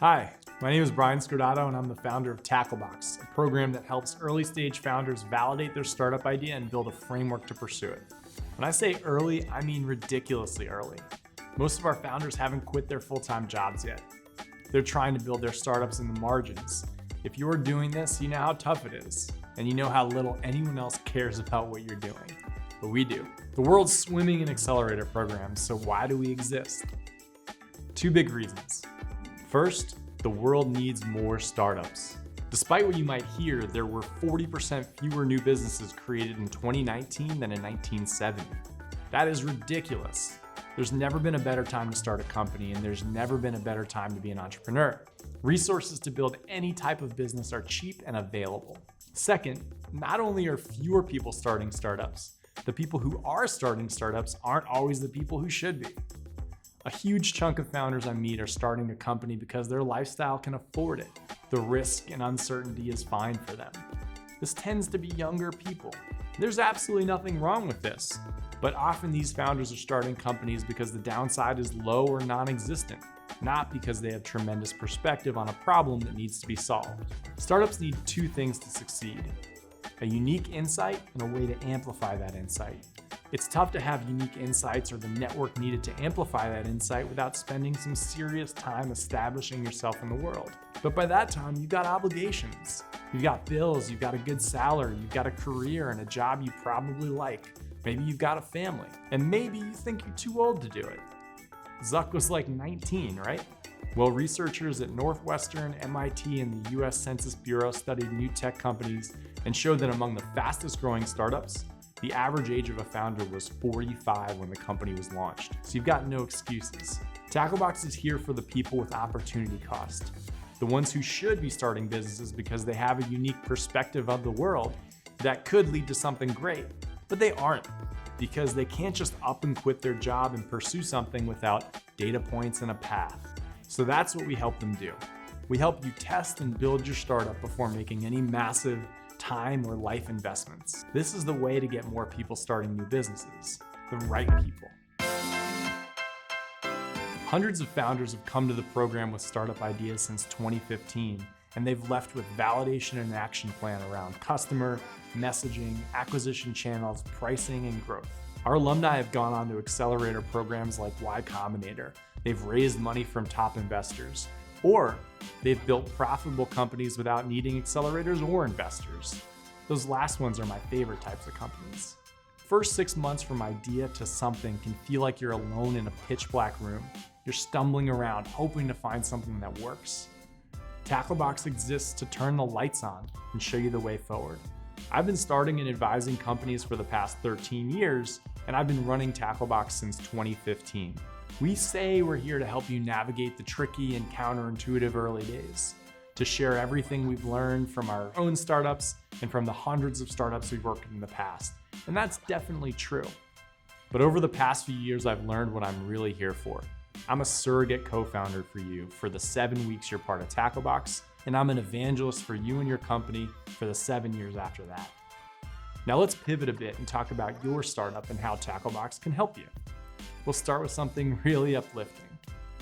Hi, my name is Brian Scordato and I'm the founder of Tacklebox, a program that helps early stage founders validate their startup idea and build a framework to pursue it. When I say early, I mean ridiculously early. Most of our founders haven't quit their full-time jobs yet. They're trying to build their startups in the margins. If you're doing this, you know how tough it is, and you know how little anyone else cares about what you're doing. But we do. The world's swimming in accelerator programs, so why do we exist? Two big reasons. First, the world needs more startups. Despite what you might hear, there were 40% fewer new businesses created in 2019 than in 1970. That is ridiculous. There's never been a better time to start a company, and there's never been a better time to be an entrepreneur. Resources to build any type of business are cheap and available. Second, not only are fewer people starting startups, the people who are starting startups aren't always the people who should be. A huge chunk of founders I meet are starting a company because their lifestyle can afford it. The risk and uncertainty is fine for them. This tends to be younger people. There's absolutely nothing wrong with this, but often these founders are starting companies because the downside is low or non-existent, not because they have tremendous perspective on a problem that needs to be solved. Startups need two things to succeed: a unique insight and a way to amplify that insight. It's tough to have unique insights or the network needed to amplify that insight without spending some serious time establishing yourself in the world. But by that time, you've got obligations. You've got bills, you've got a good salary, you've got a career and a job you probably like. Maybe you've got a family, and maybe you think you're too old to do it. Zuck was like 19, right? Well, researchers at Northwestern, MIT, and the US Census Bureau studied new tech companies and showed that among the fastest growing startups, the average age of a founder was 45 when the company was launched. So you've got no excuses. Tacklebox is here for the people with opportunity cost. The ones who should be starting businesses because they have a unique perspective of the world that could lead to something great, but they aren't because they can't just up and quit their job and pursue something without data points and a path. So that's what we help them do. We help you test and build your startup before making any massive time or life investments. This is the way to get more people starting new businesses, the right people. Hundreds of founders have come to the program with startup ideas since 2015, and they've left with validation and action plan around customer, messaging, acquisition channels, pricing, and growth. Our alumni have gone on to accelerator programs like Y Combinator. They've raised money from top investors, or they've built profitable companies without needing accelerators or investors. Those last ones are my favorite types of companies. First 6 months from idea to something can feel like you're alone in a pitch black room. You're stumbling around, hoping to find something that works. Tacklebox exists to turn the lights on and show you the way forward. I've been starting and advising companies for the past 13 years, and I've been running Tacklebox since 2015. We say we're here to help you navigate the tricky and counterintuitive early days, to share everything we've learned from our own startups and from the hundreds of startups we've worked with in the past. And that's definitely true. But over the past few years, I've learned what I'm really here for. I'm a surrogate co-founder for you for the 7 weeks you're part of Tacklebox, and I'm an evangelist for you and your company for the 7 years after that. Now let's pivot a bit and talk about your startup and how Tacklebox can help you. We'll start with something really uplifting.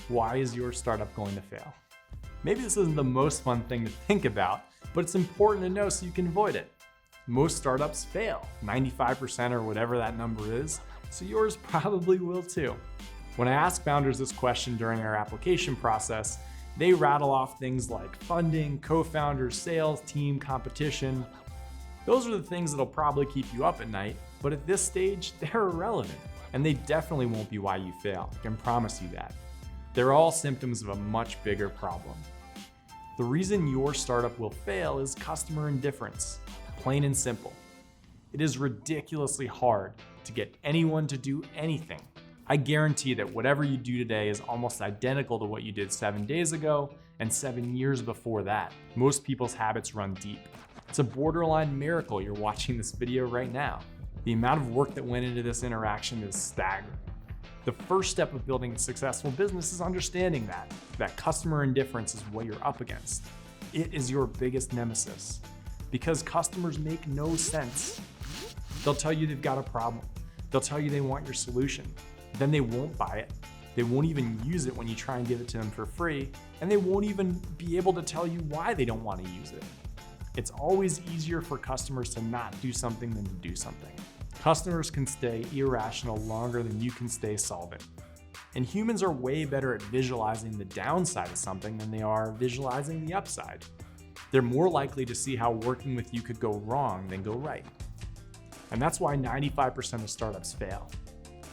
Why is your startup going to fail? Maybe this isn't the most fun thing to think about, but it's important to know so you can avoid it. Most startups fail, 95% or whatever that number is, so yours probably will too. When I ask founders this question during our application process, they rattle off things like funding, co-founders, sales, team, competition. Those are the things that'll probably keep you up at night, but at this stage, they're irrelevant. And they definitely won't be why you fail, I can promise you that. They're all symptoms of a much bigger problem. The reason your startup will fail is customer indifference, plain and simple. It is ridiculously hard to get anyone to do anything. I guarantee that whatever you do today is almost identical to what you did 7 days ago and 7 years before that. Most people's habits run deep. It's a borderline miracle you're watching this video right now. The amount of work that went into this interaction is staggering. The first step of building a successful business is understanding that customer indifference is what you're up against. It is your biggest nemesis because customers make no sense. They'll tell you they've got a problem. They'll tell you they want your solution. Then they won't buy it. They won't even use it when you try and give it to them for free, and they won't even be able to tell you why they don't want to use it. It's always easier for customers to not do something than to do something. Customers can stay irrational longer than you can stay solvent. And humans are way better at visualizing the downside of something than they are visualizing the upside. They're more likely to see how working with you could go wrong than go right. And that's why 95% of startups fail.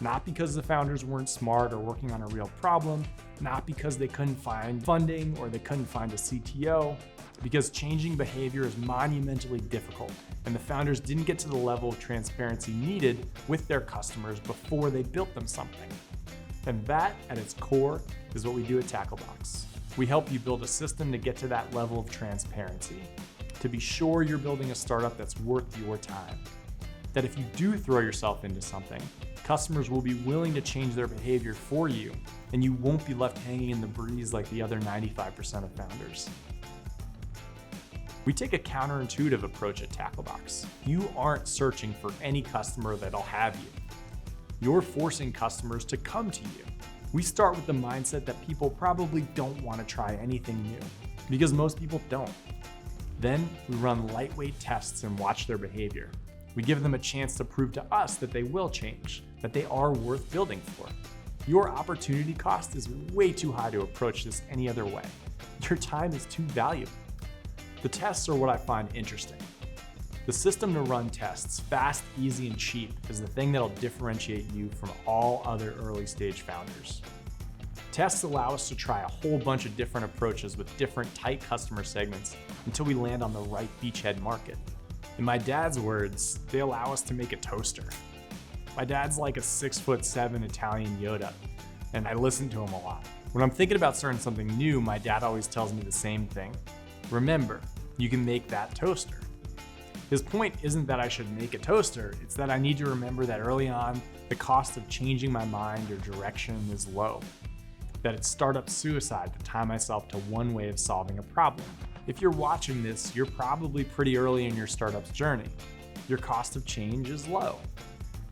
Not because the founders weren't smart or working on a real problem, not because they couldn't find funding or they couldn't find a CTO, because changing behavior is monumentally difficult, and the founders didn't get to the level of transparency needed with their customers before they built them something. And that, at its core, is what we do at Tacklebox. We help you build a system to get to that level of transparency, to be sure you're building a startup that's worth your time. That if you do throw yourself into something, customers will be willing to change their behavior for you, and you won't be left hanging in the breeze like the other 95% of founders. We take a counterintuitive approach at Tacklebox. You aren't searching for any customer that'll have you. You're forcing customers to come to you. We start with the mindset that people probably don't want to try anything new, because most people don't. Then we run lightweight tests and watch their behavior. We give them a chance to prove to us that they will change, that they are worth building for. Your opportunity cost is way too high to approach this any other way. Your time is too valuable. The tests are what I find interesting. The system to run tests, fast, easy, and cheap, is the thing that'll differentiate you from all other early stage founders. Tests allow us to try a whole bunch of different approaches with different tight customer segments until we land on the right beachhead market. In my dad's words, they allow us to make a toaster. My dad's like a 6'7" Italian Yoda, and I listen to him a lot. When I'm thinking about starting something new, my dad always tells me the same thing. Remember, you can make that toaster. His point isn't that I should make a toaster, it's that I need to remember that early on, the cost of changing my mind or direction is low. That it's startup suicide to tie myself to one way of solving a problem. If you're watching this, you're probably pretty early in your startup's journey. Your cost of change is low.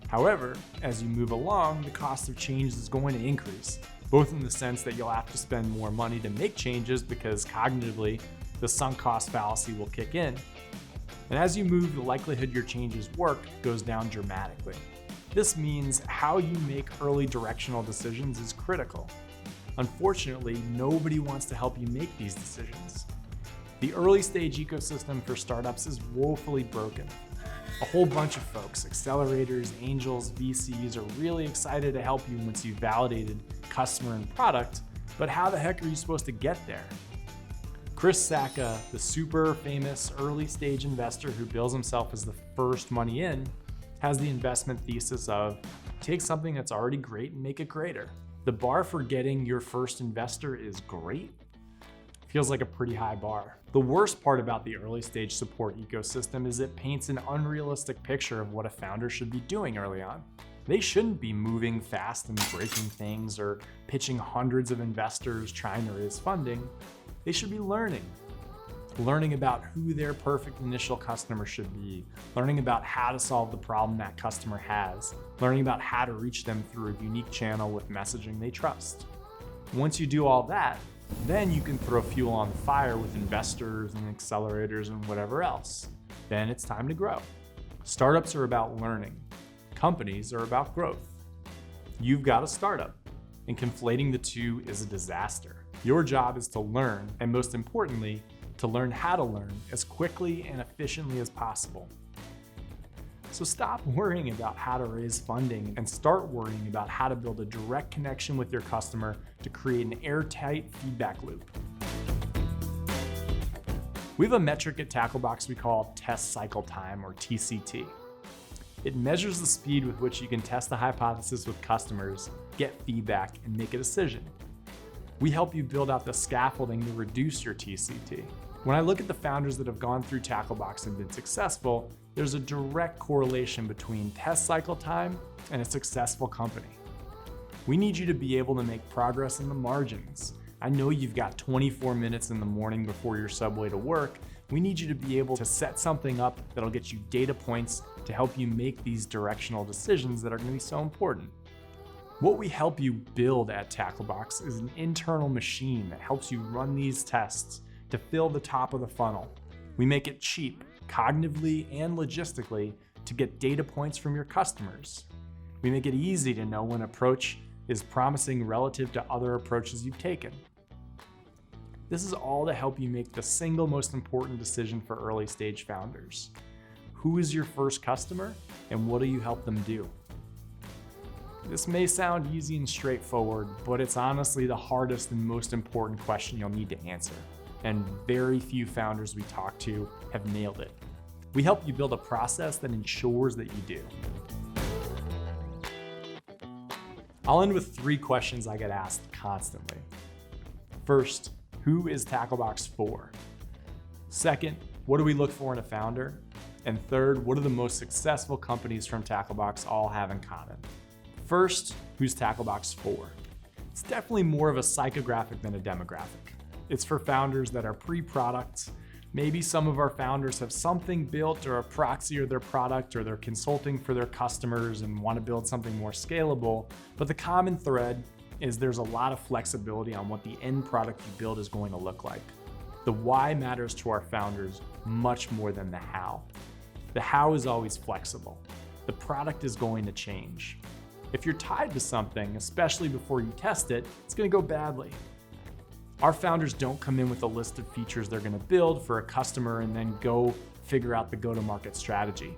However, as you move along, the cost of change is going to increase, both in the sense that you'll have to spend more money to make changes because cognitively, the sunk cost fallacy will kick in. And as you move, the likelihood your changes work goes down dramatically. This means how you make early directional decisions is critical. Unfortunately, nobody wants to help you make these decisions. The early stage ecosystem for startups is woefully broken. A whole bunch of folks, accelerators, angels, VCs, are really excited to help you once you've validated customer and product, but how the heck are you supposed to get there? Chris Sacca, the super famous early stage investor who bills himself as the first money in, has the investment thesis of take something that's already great and make it greater. The bar for getting your first investor is great. Feels like a pretty high bar. The worst part about the early stage support ecosystem is it paints an unrealistic picture of what a founder should be doing early on. They shouldn't be moving fast and breaking things or pitching hundreds of investors trying to raise funding. They should be learning about who their perfect initial customer should be, learning about how to solve the problem that customer has, learning about how to reach them through a unique channel with messaging they trust. Once you do all that, then you can throw fuel on the fire with investors and accelerators and whatever else. Then it's time to grow. Startups are about learning. Companies are about growth. You've got a startup, and conflating the two is a disaster. Your job is to learn, and most importantly, to learn how to learn as quickly and efficiently as possible. So stop worrying about how to raise funding and start worrying about how to build a direct connection with your customer to create an airtight feedback loop. We have a metric at Tacklebox we call test cycle time, or TCT. It measures the speed with which you can test a hypothesis with customers, get feedback, and make a decision. We help you build out the scaffolding to reduce your TCT. When I look at the founders that have gone through Tacklebox and been successful, there's a direct correlation between test cycle time and a successful company. We need you to be able to make progress in the margins. I know you've got 24 minutes in the morning before your subway to work. We need you to be able to set something up that'll get you data points to help you make these directional decisions that are going to be so important. What we help you build at Tacklebox is an internal machine that helps you run these tests to fill the top of the funnel. We make it cheap, cognitively and logistically, to get data points from your customers. We make it easy to know when an approach is promising relative to other approaches you've taken. This is all to help you make the single most important decision for early stage founders. Who is your first customer and what do you help them do? This may sound easy and straightforward, but it's honestly the hardest and most important question you'll need to answer. And very few founders we talk to have nailed it. We help you build a process that ensures that you do. I'll end with 3 questions I get asked constantly. First, who is Tacklebox for? Second, what do we look for in a founder? And third, what do the most successful companies from Tacklebox all have in common? First, who's Tacklebox for? It's definitely more of a psychographic than a demographic. It's for founders that are pre-product. Maybe some of our founders have something built or a proxy of their product, or they're consulting for their customers and want to build something more scalable. But the common thread is there's a lot of flexibility on what the end product you build is going to look like. The why matters to our founders much more than the how. The how is always flexible. The product is going to change. If you're tied to something, especially before you test it, it's going to go badly. Our founders don't come in with a list of features they're going to build for a customer and then go figure out the go-to-market strategy.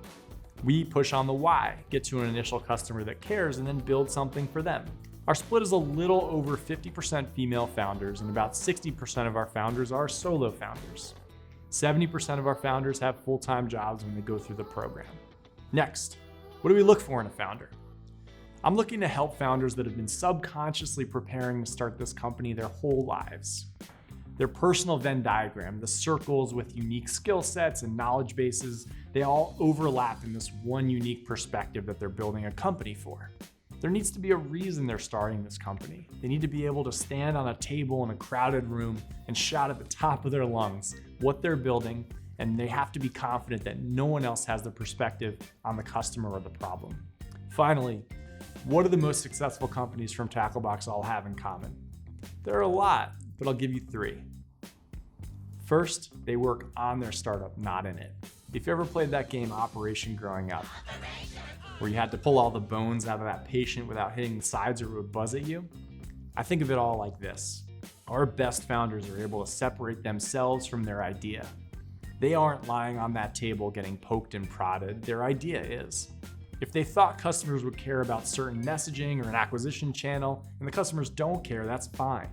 We push on the why, get to an initial customer that cares, and then build something for them. Our split is a little over 50% female founders, and about 60% of our founders are solo founders. 70% of our founders have full-time jobs when they go through the program. Next, what do we look for in a founder? I'm looking to help founders that have been subconsciously preparing to start this company their whole lives. Their personal Venn diagram, the circles with unique skill sets and knowledge bases, they all overlap in this one unique perspective that they're building a company for. There needs to be a reason they're starting this company. They need to be able to stand on a table in a crowded room and shout at the top of their lungs what they're building, and they have to be confident that no one else has the perspective on the customer or the problem. Finally, what do the most successful companies from Tacklebox all have in common? There are a lot, but I'll give you 3. First, they work on their startup, not in it. If you ever played that game Operation growing up, where you had to pull all the bones out of that patient without hitting the sides or it would buzz at you, I think of it all like this. Our best founders are able to separate themselves from their idea. They aren't lying on that table getting poked and prodded. Their idea is. If they thought customers would care about certain messaging or an acquisition channel, and the customers don't care, that's fine.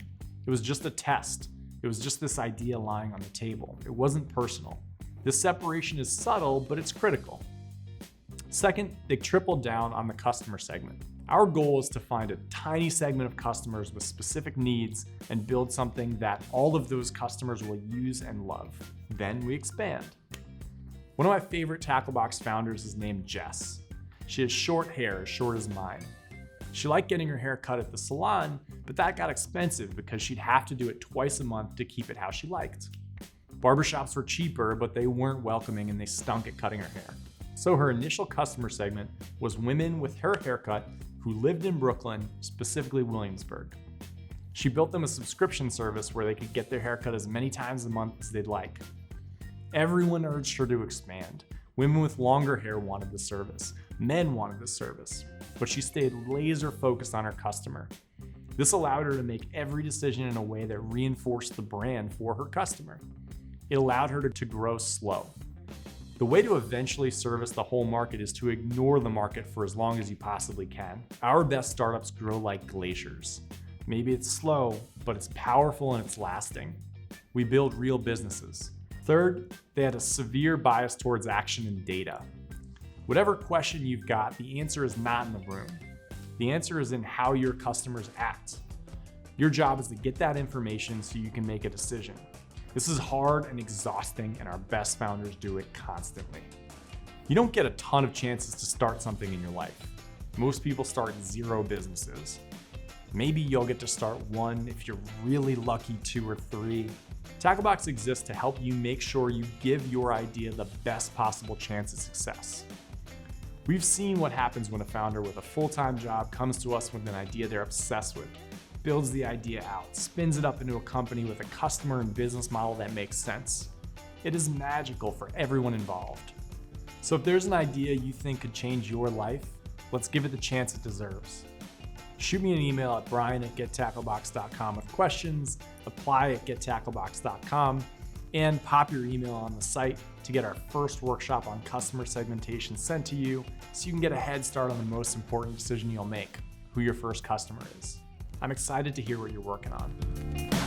It was just a test. It was just this idea lying on the table. It wasn't personal. This separation is subtle, but it's critical. Second, they tripled down on the customer segment. Our goal is to find a tiny segment of customers with specific needs and build something that all of those customers will use and love. Then we expand. One of my favorite Tacklebox founders is named Jess. She has short hair, as short as mine. She liked getting her hair cut at the salon, but that got expensive because she'd have to do it twice a month to keep it how she liked. Barbershops were cheaper, but they weren't welcoming and they stunk at cutting her hair. So her initial customer segment was women with her haircut who lived in Brooklyn, specifically Williamsburg. She built them a subscription service where they could get their haircut as many times a month as they'd like. Everyone urged her to expand. Women with longer hair wanted the service. Men wanted the service. But she stayed laser focused on her customer. This allowed her to make every decision in a way that reinforced the brand for her customer. It allowed her to grow slow. The way to eventually service the whole market is to ignore the market for as long as you possibly can. Our best startups grow like glaciers. Maybe it's slow, but it's powerful and it's lasting. We build real businesses. Third, they had a severe bias towards action and data. Whatever question you've got, the answer is not in the room. The answer is in how your customers act. Your job is to get that information so you can make a decision. This is hard and exhausting, and our best founders do it constantly. You don't get a ton of chances to start something in your life. Most people start 0 businesses. Maybe you'll get to start 1, if you're really lucky 2 or 3. Tacklebox exists to help you make sure you give your idea the best possible chance of success. We've seen what happens when a founder with a full-time job comes to us with an idea they're obsessed with, builds the idea out, spins it up into a company with a customer and business model that makes sense. It is magical for everyone involved. So if there's an idea you think could change your life, let's give it the chance it deserves. Shoot me an email at brian@gettacklebox.com with questions, apply@gettacklebox.com, and pop your email on the site to get our first workshop on customer segmentation sent to you so you can get a head start on the most important decision you'll make, who your first customer is. I'm excited to hear what you're working on.